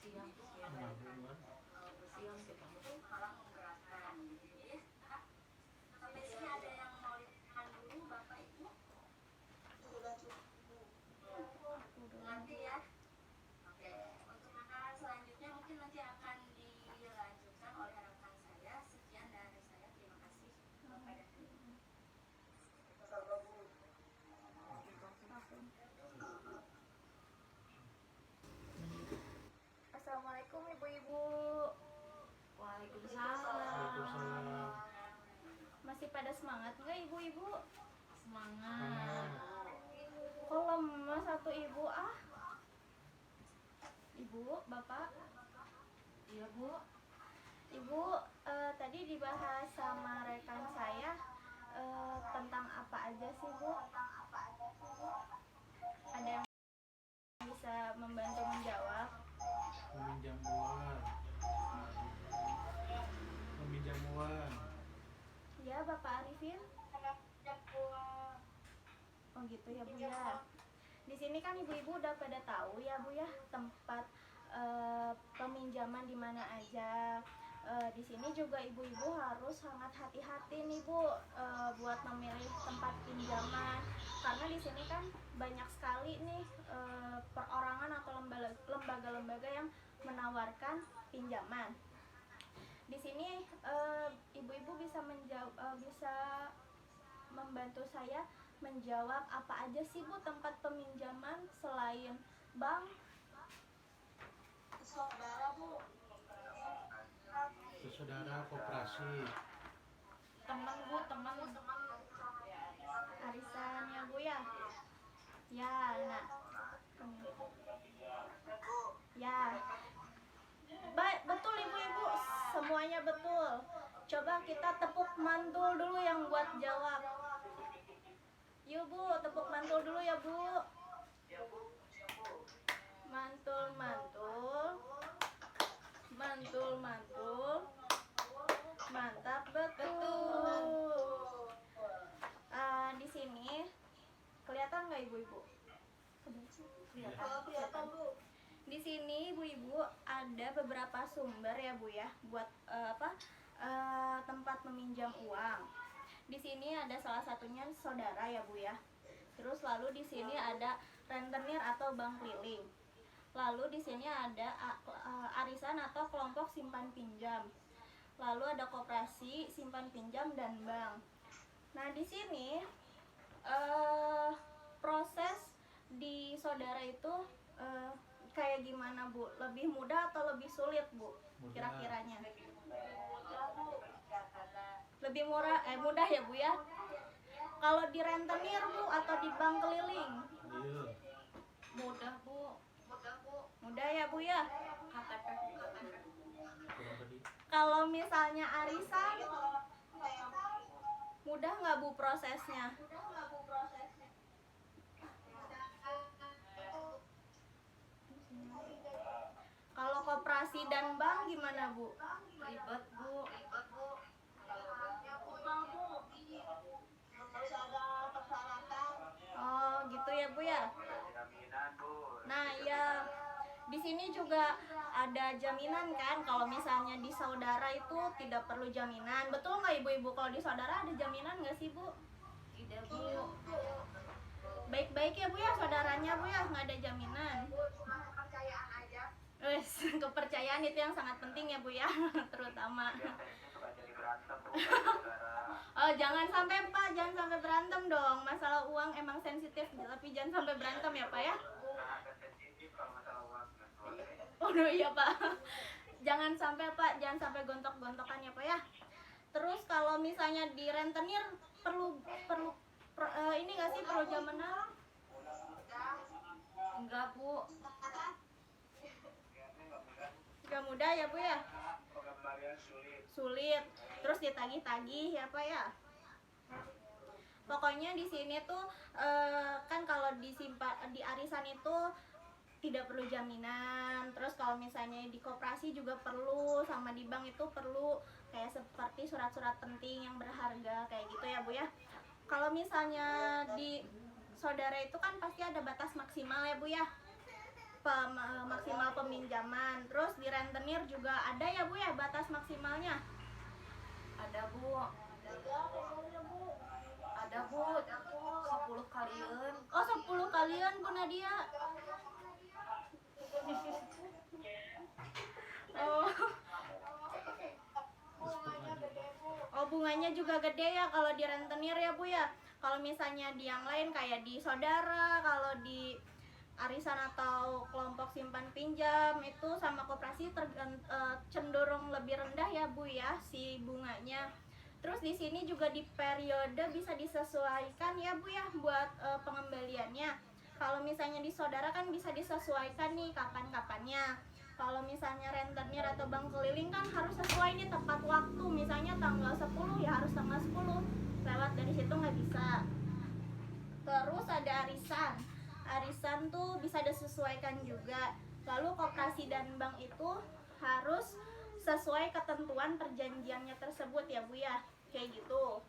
siang siang kita malah memberatkan gitu ya. Sampai sini ada yang mau ditanyakan dulu Bapak Ibu? Sudah cukup. Nanti ya. Oke, untuk makanan selanjutnya mungkin nanti akan dilanjutkan oleh rekan saya. Sekian dari saya, terima kasih Bapak dan Ibu. Assalamualaikum ibu-ibu. Waalaikumsalam. Masih pada semangat nggak ibu-ibu? Semangat. Kok lemas satu ibu ah? Ibu, bapak? Iya bu. Ibu, tadi dibahas sama rekan saya tentang apa aja sih bu? Ada yang bisa membantu menjawab? Meminjam uang. Meminjam uang. Ya Bapak Arifin. Oh gitu ya Bu ya. Di sini kan ibu-ibu udah pada tahu ya Bu ya tempat peminjaman di mana aja. Di sini juga ibu-ibu harus sangat hati-hati nih Bu buat memilih tempat pinjaman karena di sini kan banyak sekali nih perorangan atau lembaga-lembaga yang menawarkan pinjaman. Di sini ibu-ibu bisa bisa membantu saya menjawab apa aja sih Bu tempat peminjaman selain bank? Saudara Bu. Saudara koperasi. Teman Bu, teman. Arisan ya Bu ya. Ya, nah. Ya. Betul ibu-ibu, semuanya betul. Coba kita tepuk mantul dulu yang buat jawab. Yuk Bu, tepuk mantul dulu ya Bu. Mantul, mantul. Mantul, mantul. Mantap, betul. Di sini kelihatan nggak ibu-ibu? Kelihatan Bu. Di sini ibu-ibu ada beberapa sumber ya Bu ya buat tempat meminjam uang. Di sini ada salah satunya saudara ya Bu ya. Terus lalu di sini ada rentenir atau bank keliling. Lalu di sini ada arisan atau kelompok simpan pinjam. Lalu ada koperasi, simpan pinjam dan bank. Nah, di sini proses di saudara itu kayak gimana Bu? Lebih mudah atau lebih sulit Bu? Kira-kiranya? Lebih mudah ya Bu ya? Kalau di rentenir Bu atau di bank keliling? Mudah Bu. Mudah ya Bu ya? KTP. Kalau misalnya arisan, mudah nggak Bu prosesnya? Kalau koperasi dan bank gimana Bu? Ribet Bu. Oh gitu ya Bu ya. Nah ya, di sini juga ada jaminan kan. Kalau misalnya di saudara itu tidak perlu jaminan. Betul nggak ibu-ibu? Kalau di saudara ada jaminan nggak sih Bu? Tidak Bu. Baik-baik ya Bu ya saudaranya Bu ya, nggak ada jaminan. Kepercayaan aja. Kepercayaan itu yang sangat penting ya Bu ya, terutama. Oh jangan sampai Pak, jangan sampai berantem dong. Masalah uang emang sensitif, tapi jangan sampai berantem ya Pak ya. Oh iya Pak, jangan sampai Pak, jangan sampai gontok-gontokan ya Pak ya. Terus kalau misalnya di rentenir perlu ini nggak sih perlu jaminan? Enggak Bu. Gak mudah ya Bu ya? Sulit. Terus ditagih-tagih ya Pak ya? Pokoknya di sini tuh kan kalau di arisan itu tidak perlu jaminan. Terus kalau misalnya di koperasi juga perlu, sama di bank itu perlu kayak seperti surat-surat penting yang berharga kayak gitu ya Bu ya. Kalau misalnya di saudara itu kan pasti ada batas maksimal ya Bu ya. maksimal peminjaman. Terus di rentenir juga ada ya Bu ya batas maksimalnya? Ada Bu, ada Bu, 10 kalian. Oh 10 kalian Bu Nadia. Oh, oh bunganya juga gede ya kalau di rentenir ya Bu ya. Kalau misalnya di yang lain kayak di saudara, kalau di arisan atau kelompok simpan pinjam itu sama koperasi cenderung lebih rendah ya Bu ya si bunganya. Terus di sini juga di periode bisa disesuaikan ya Bu ya buat pengembaliannya. Kalau misalnya di saudara kan bisa disesuaikan nih kapan-kapannya. Kalau misalnya rentenir atau bank keliling kan harus sesuai nih tepat waktu. Misalnya tanggal 10 ya harus tanggal 10. Lewat dari situ nggak bisa. Terus ada arisan. Arisan tuh bisa disesuaikan juga. Lalu koperasi dan bank itu harus sesuai ketentuan perjanjiannya tersebut ya Bu ya. Kayak gitu.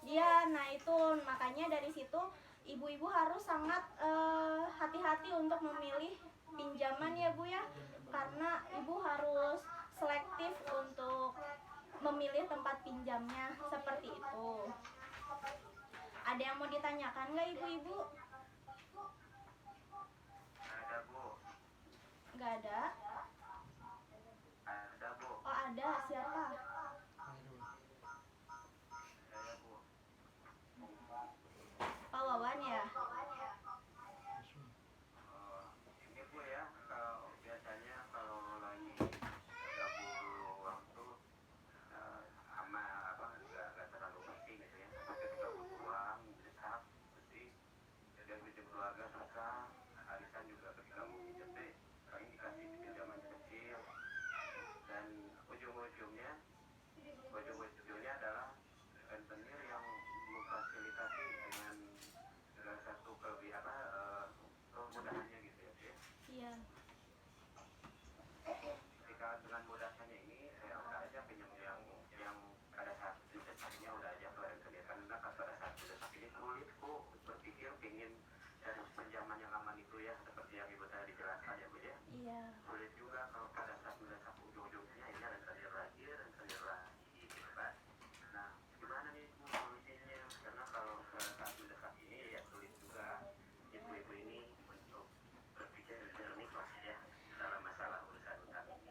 Iya, nah itu makanya dari situ ibu-ibu harus sangat hati-hati untuk memilih pinjaman ya Bu ya. Karena ibu harus selektif untuk memilih tempat pinjamnya seperti itu. Ada yang mau ditanyakan nggak ibu-ibu? Ada Bu. Nggak ada? Ada Bu. Oh ada, siapa? Saya Bu. Pak Wawan ya? Ini Bu ya, kalau biasanya kalau lagi nggak butuh waktu sama apa nggak terlalu penting gitu ya. Tapi ketika butuh uang besar, mesti dan pinjam keluarga susah. Arisan juga ketika mau pinjam paling dikasih pinjaman kecil dan ujung-ujungnya adalah rentenir yang memfasilitasi dengan segala satu kemudahannya gitu ya. Iya. Ketika dengan mudahnya ini saya udah aja pinjam yang pada saat mendesaknya udah aja ke rentenir karena pada saat mendesak ini sulit kok berpikir pingin cari pinjaman yang aman itu ya seperti yang ibu tadi jelaskan ya Bu ya. Iya. Sulit juga kalau pada saat mendesak ujung-ujungnya ini rentenir lagi gitu kan. Nah gimana nih Bu solusinya karena kalau pada saat mendesak ini ya sulit juga ibu-ibu ini untuk berpikir jernih lah ya dalam masalah urusan utang ini.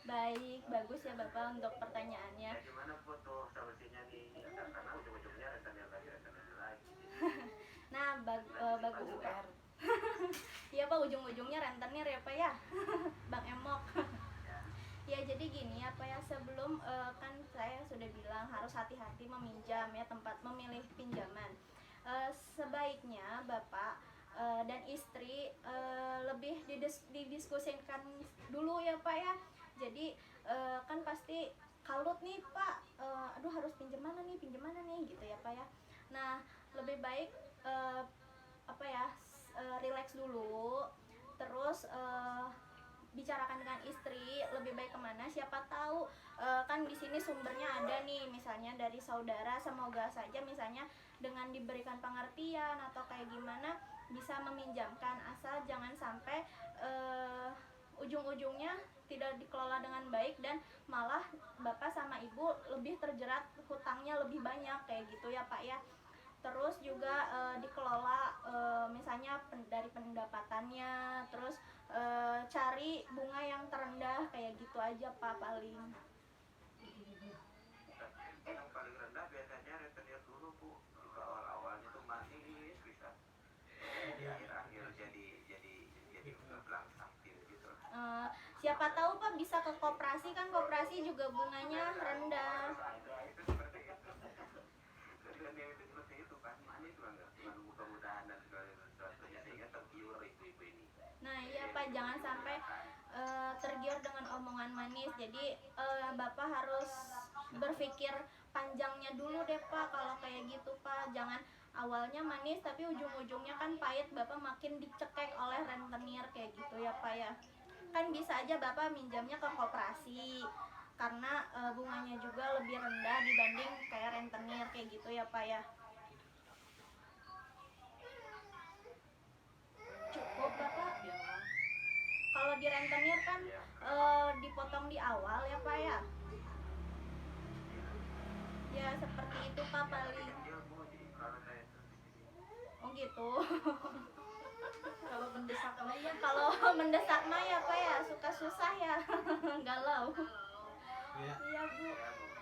Baik, bagus ya Bapak untuk pertanyaannya. Ya gimana Bu tuh solusinya nih karena ujung-ujungnya rentenir lagi. Nah, bagus. Iya Pak, ujung-ujungnya rentenir ya Pak ya. Bang Emok. Ya jadi gini ya Pak ya, sebelum kan saya sudah bilang harus hati-hati meminjam ya, tempat memilih pinjaman. Sebaiknya Bapak dan istri lebih didiskusikan dulu ya Pak ya. Jadi kan pasti kalut nih Pak, aduh harus pinjam mana nih gitu ya Pak ya. Nah lebih baik relax dulu, terus bicarakan dengan istri lebih baik kemana, siapa tahu kan di sini sumbernya ada nih, misalnya dari saudara, semoga saja misalnya dengan diberikan pengertian atau kayak gimana bisa meminjamkan, asal jangan sampai ujung-ujungnya tidak dikelola dengan baik dan malah bapak sama ibu lebih terjerat hutangnya lebih banyak kayak gitu ya Pak ya. Terus juga dikelola misalnya dari pendapatannya, terus cari bunga yang terendah kayak gitu aja Pak paling. Yang paling rendah biasanya rentenir dulu Bu. Jika awal-awalnya tuh manis bisa akhir-akhir jadi belangsakin gitu. Siapa tahu Pak bisa ke koperasi, kan koperasi juga bunganya rendah. Nah iya Pak, jangan sampai tergiur dengan omongan manis. Jadi Bapak harus berpikir panjangnya dulu deh Pak kalau kayak gitu Pak. Jangan awalnya manis tapi ujung-ujungnya kan pahit, Bapak makin dicekek oleh rentenir kayak gitu ya Pak ya. Kan bisa aja Bapak minjamnya ke koperasi karena bunganya juga lebih rendah dibanding kayak rentenir kayak gitu ya Pak ya. cukup Bapak. Ya. Kalau di rentenir kan dipotong di awal ya Pak ya. Ya seperti itu Pak paling. kecil Bu, jadi kalau saya tuh di sini. Oh gitu. Kalau mendesak mah ya Kalau mendesak mah ya Pak ya suka susah ya. Galau. Ya. Iya Bu. Ya, Bu.